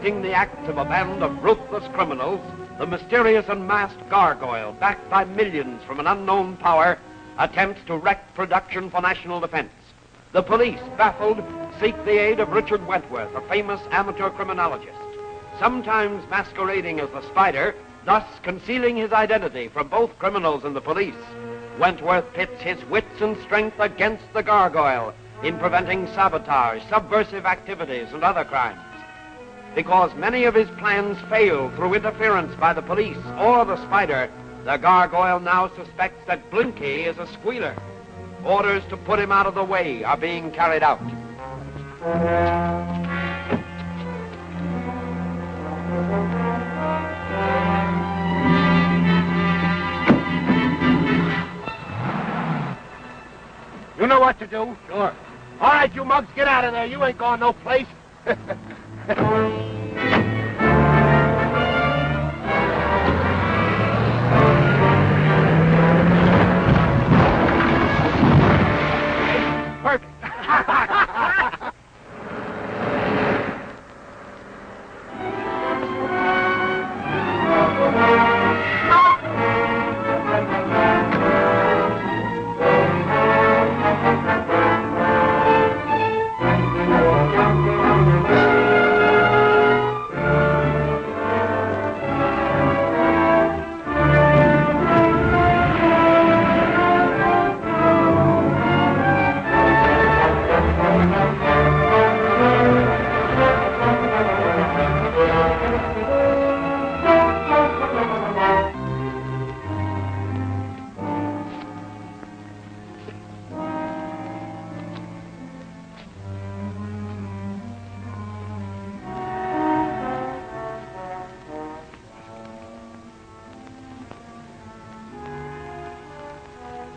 directing the acts of a band of ruthless criminals, the mysterious and masked gargoyle, backed by millions from an unknown power, attempts to wreck production for national defense. The police, baffled, seek the aid of Richard Wentworth, a famous amateur criminologist. Sometimes masquerading as the Spider, thus concealing his identity from both criminals and the police, Wentworth pits his wits and strength against the gargoyle in preventing sabotage, subversive activities, and other crimes. Because many of his plans fail through interference by the police or the Spider, the gargoyle now suspects that Blinky is a squealer. Orders to put him out of the way are being carried out. You know what to do? Sure. All right, you mugs, get out of there. You ain't going no place. Perfect.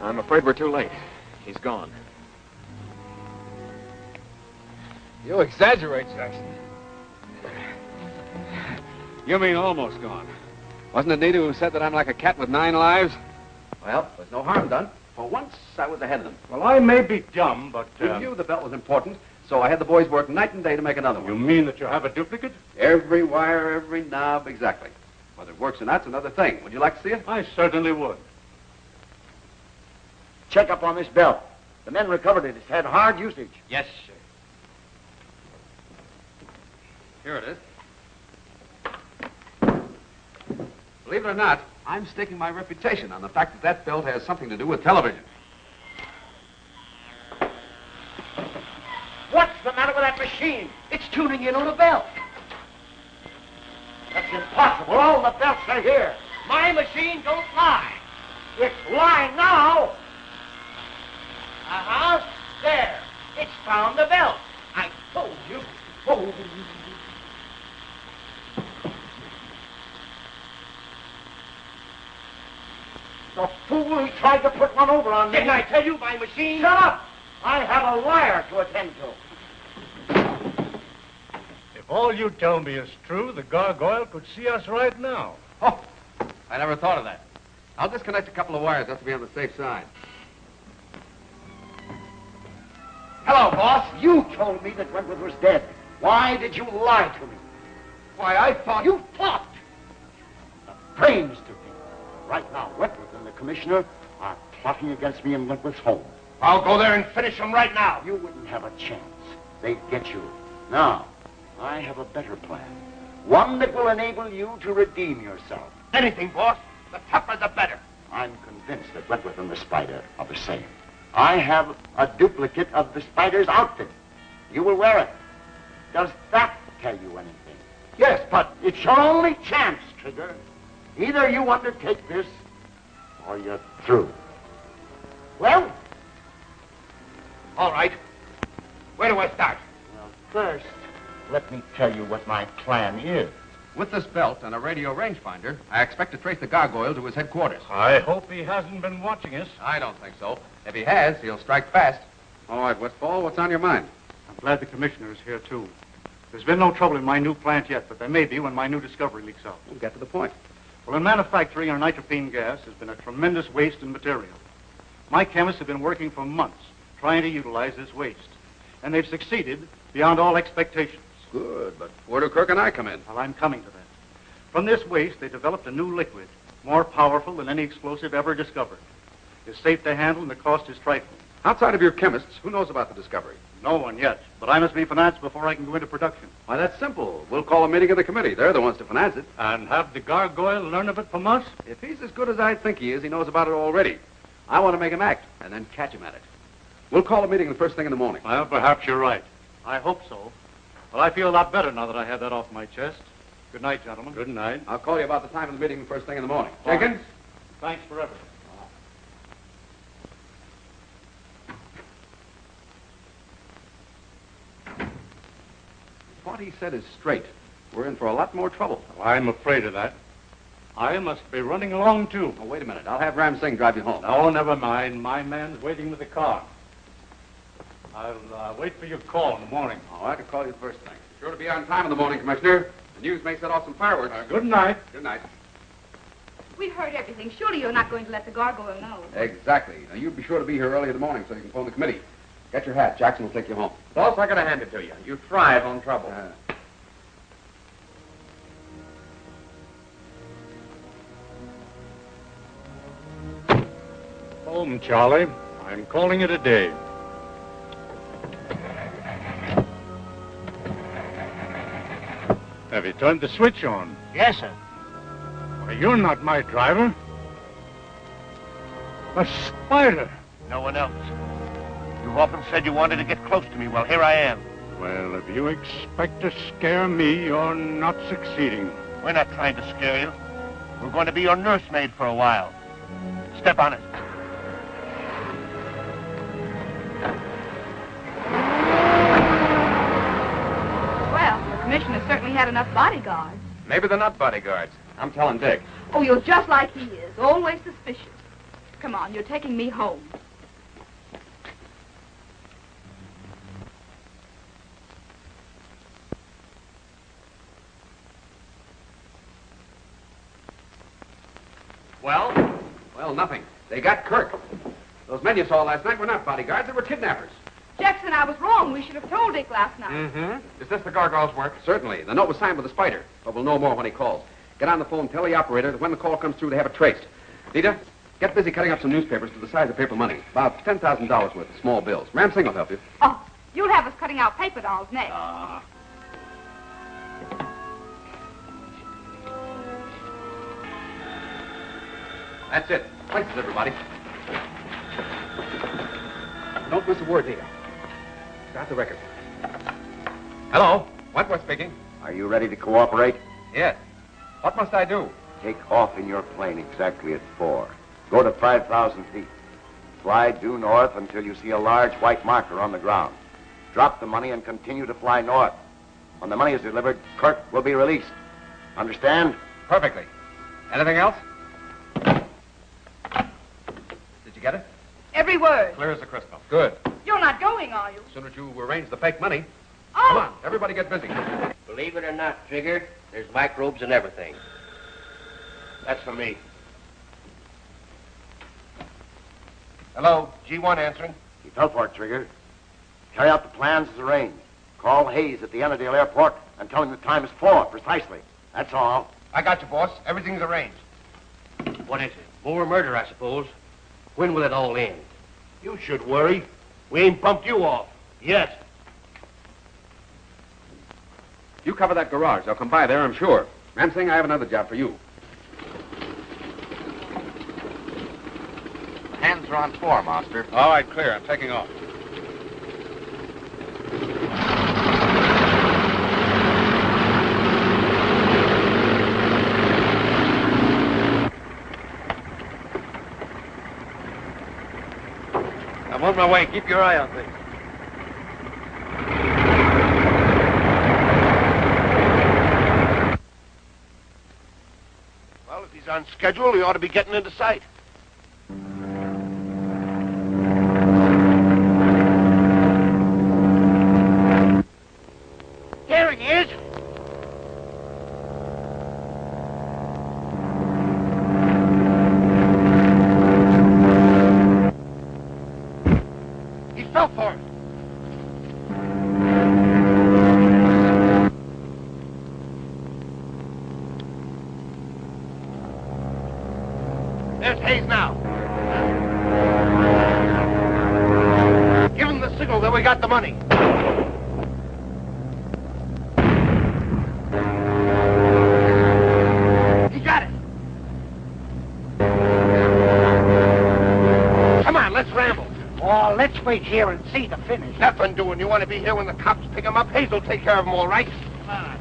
I'm afraid we're too late. He's gone. You exaggerate, Jackson. You mean almost gone. Wasn't it Nita who said that I'm like a cat with 9 lives? Well, there's no harm done. For once, I was ahead of them. Well, I may be dumb, but... We knew the belt was important, so I had the boys work night and day to make another one. You mean that you have a duplicate? Every wire, every knob, exactly. Whether it works or not's another thing. Would you like to see it? I certainly would. Check up on this belt. The men recovered it. It's had hard usage. Yes, sir. Here it is. Believe it or not, I'm staking my reputation on the fact that that belt has something to do with television. What's the matter with that machine? It's tuning in on a belt. That's impossible. All the belts are here. My machine don't lie. It's lying now. Uh-huh. There. It's found the belt. I told you. Oh. The fool, he tried to put one over on me. Didn't I tell you my machine? Shut up! I have a liar to attend to. If all you tell me is true, the gargoyle could see us right now. Oh, I never thought of that. I'll disconnect a couple of wires just to be on the safe side. Hello, boss. You told me that Wentworth was dead. Why did you lie to me? Why, I thought... You thought! The brains to me. Right now, Wentworth and the commissioner are plotting against me in Wentworth's home. I'll go there and finish them right now. You wouldn't have a chance. They'd get you. Now, I have a better plan. One that will enable you to redeem yourself. Anything, boss. The tougher, the better. I'm convinced that Wentworth and the Spider are the same. I have a duplicate of the Spider's outfit. You will wear it. Does that tell you anything? Yes, but it's your only chance, Trigger. Either you undertake this, or you're through. Well? All right. Where do I start? Well, first, let me tell you what my plan is. With this belt and a radio rangefinder, I expect to trace the gargoyle to his headquarters. I hope he hasn't been watching us. I don't think so. If he has, he'll strike fast. All right, Westfall, what's on your mind? I'm glad the commissioner is here, too. There's been no trouble in my new plant yet, but there may be when my new discovery leaks out. We'll get to the point. Well, in manufacturing, our nitropene gas has been a tremendous waste in material. My chemists have been working for months trying to utilize this waste, and they've succeeded beyond all expectations. Good, but where do Kirk and I come in? Well, I'm coming to that. From this waste, they developed a new liquid, more powerful than any explosive ever discovered. It's safe to handle, and the cost is trifling. Outside of your chemists, who knows about the discovery? No one yet, but I must be financed before I can go into production. Why, that's simple. We'll call a meeting of the committee. They're the ones to finance it. And have the gargoyle learn of it from us? If he's as good as I think he is, he knows about it already. I want to make him act, and then catch him at it. We'll call a meeting the first thing in the morning. Well, perhaps you're right. I hope so. Well, I feel a lot better now that I have that off my chest. Good night, gentlemen. Good night. I'll call you about the time of the meeting the first thing in the morning. Jenkins? Thanks for everything. What he said is straight. We're in for a lot more trouble. Well, I'm afraid of that. I must be running along, too. Oh, wait a minute. I'll have Ram Singh drive you home. Oh, never mind. My man's waiting with the car. I'll wait for your call in the morning. Oh, I can call you the first thing. Sure to be on time in the morning, Commissioner. The news may set off some fireworks. Good night. Good night. We've heard everything. Surely you're not going to let the gargoyle know. Exactly. Now, you be sure to be here early in the morning so you can phone the committee. Get your hat. Jackson will take you home. Boss, I gotta hand it to you. You thrive on trouble. Home, Charlie. I'm calling it a day. Have you turned the switch on? Yes, sir. Why, you're not my driver. A spider. No one else. You've often said you wanted to get close to me. Well, here I am. Well, if you expect to scare me, you're not succeeding. We're not trying to scare you. We're going to be your nursemaid for a while. Step on it. Well, the commissioner certainly had enough bodyguards. Maybe they're not bodyguards. I'm telling Dick. Oh, you're just like he is, always suspicious. Come on, you're taking me home. Well? Well, nothing. They got Kirk. Those men you saw last night were not bodyguards. They were kidnappers. Jackson, I was wrong. We should have told Dick last night. Mm-hmm. Is this the gargoyle's work? Certainly. The note was signed with the spider, but we'll know more when he calls. Get on the phone, tell the operator that when the call comes through, they have it traced. Lita, get busy cutting up some newspapers to the size of paper money. About $10,000 worth of small bills. Ram Singh will help you. Oh, you'll have us cutting out paper dolls next. That's it. Places, everybody. Don't miss a word, Lita. Start the record. Hello. Wentworth speaking. Are you ready to cooperate? Yes. What must I do? Take off in your plane exactly at 4. Go to 5,000 feet. Fly due north until you see a large white marker on the ground. Drop the money and continue to fly north. When the money is delivered, Kirk will be released. Understand? Perfectly. Anything else? Did you get it? Every word. Clear as a crystal. Good. You're not going, are you? As soon as you arrange the fake money. Oh! Come on, everybody get busy. Believe it or not, Trigger, there's microbes in everything. That's for me. Hello. G1 answering. He fell for it, Trigger. Carry out the plans as arranged. Call Hayes at the Annandale Airport and tell him the time is 4, precisely. That's all. I got you, boss. Everything's arranged. What is it? More murder, I suppose. When will it all end? You should worry. We ain't bumped you off. Yet. You cover that garage. They'll come by there, I'm sure. Ram Singh, I have another job for you. Hands are on 4, Master. All right, clear. I'm taking off. I'm on my way. Keep your eye on things. Well, if he's on schedule, he ought to be getting into sight. There he is. He fell for it. There's Hayes now. Give him the signal that we got the money. He got it. Come on, let's ramble. Oh, let's wait here and see the finish. Nothing doing. You want to be here when the cops pick him up? Hayes will take care of him, all right? Come on.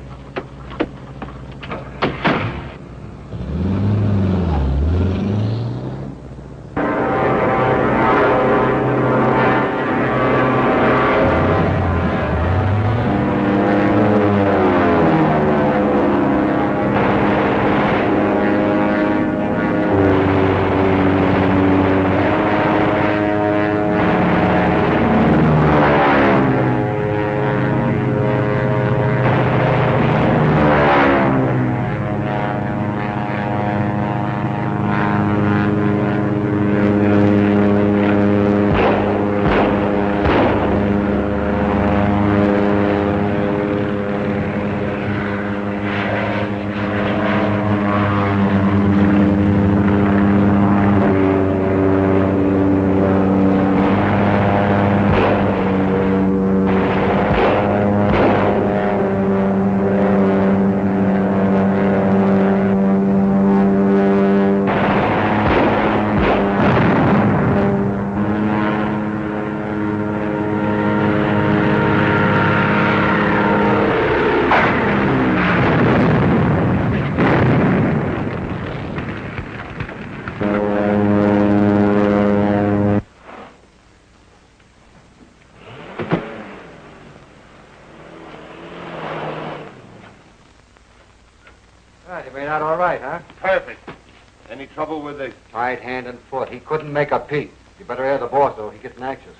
Tied hand and foot. He couldn't make a peep. You better air the boss, though. He gets anxious.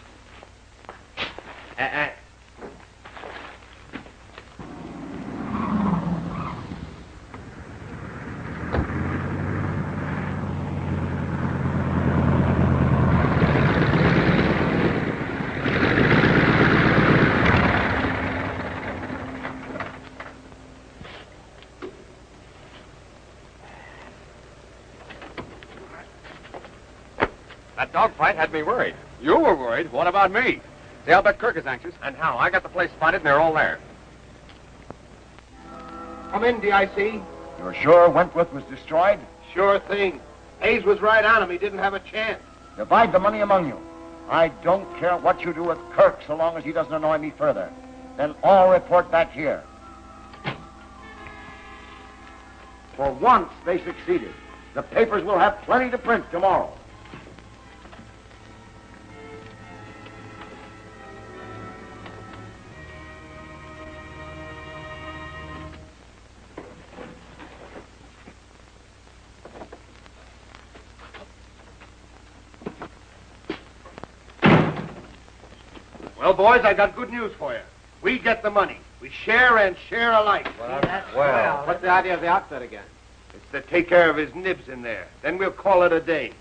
That dogfight had me worried. You were worried? What about me? See, I'll bet Kirk is anxious. And how? I got the place spotted and they're all there. Come in, DIC. You're sure Wentworth was destroyed? Sure thing. Hayes was right on him. He didn't have a chance. Divide the money among you. I don't care what you do with Kirk so long as he doesn't annoy me further. Then all report back here. For once, they succeeded. The papers will have plenty to print tomorrow. Well, boys, I got good news for you. We get the money. We share and share alike. Well, what's the idea of the outfit again? It's to take care of his nibs in there. Then we'll call it a day.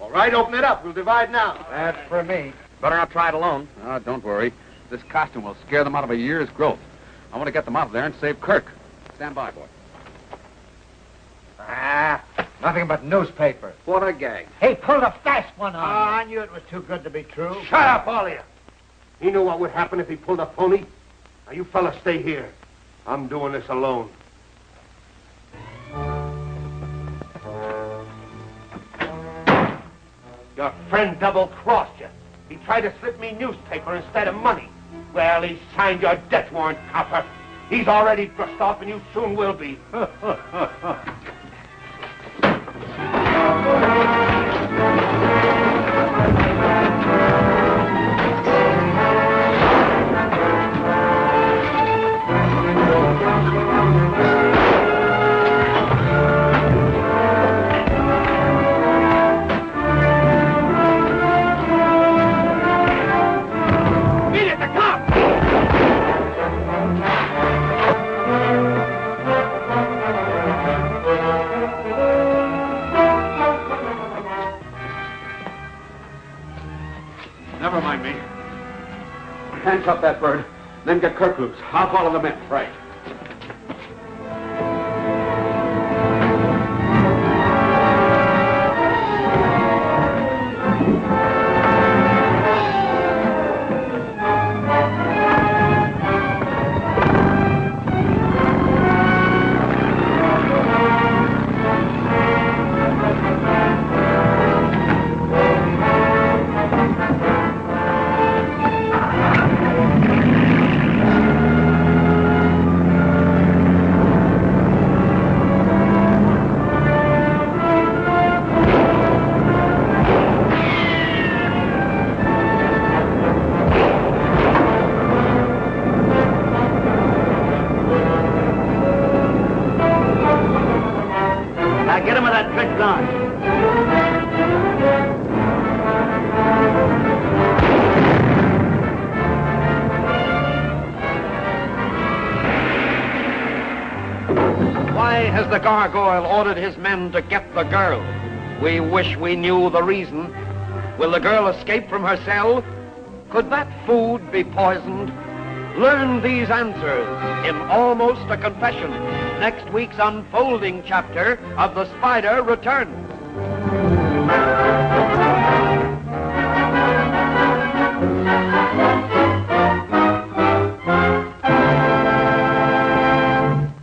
All right, open it up. We'll divide now. That's for me. Better not try it alone. Oh, don't worry. This costume will scare them out of a year's growth. I want to get them out of there and save Kirk. Stand by, boy. Nothing but newspaper. What a gag. Hey, pull a fast one on. I knew it was too good to be true. Shut up, all of you. He knew what would happen if he pulled a phony. Now, you fellas stay here. I'm doing this alone. Your friend double-crossed you. He tried to slip me newspaper instead of money. Well, he signed your death warrant, copper. He's already brushed off, and you soon will be. Never mind me. Hands up that bird, then get Kirk loose. I'll follow the men. Right. of that trick done. Why has the gargoyle ordered his men to get the girl? We wish we knew the reason. Will the girl escape from her cell? Could that food be poisoned? Learn these answers in Almost a Confession, next week's unfolding chapter of The Spider Returns.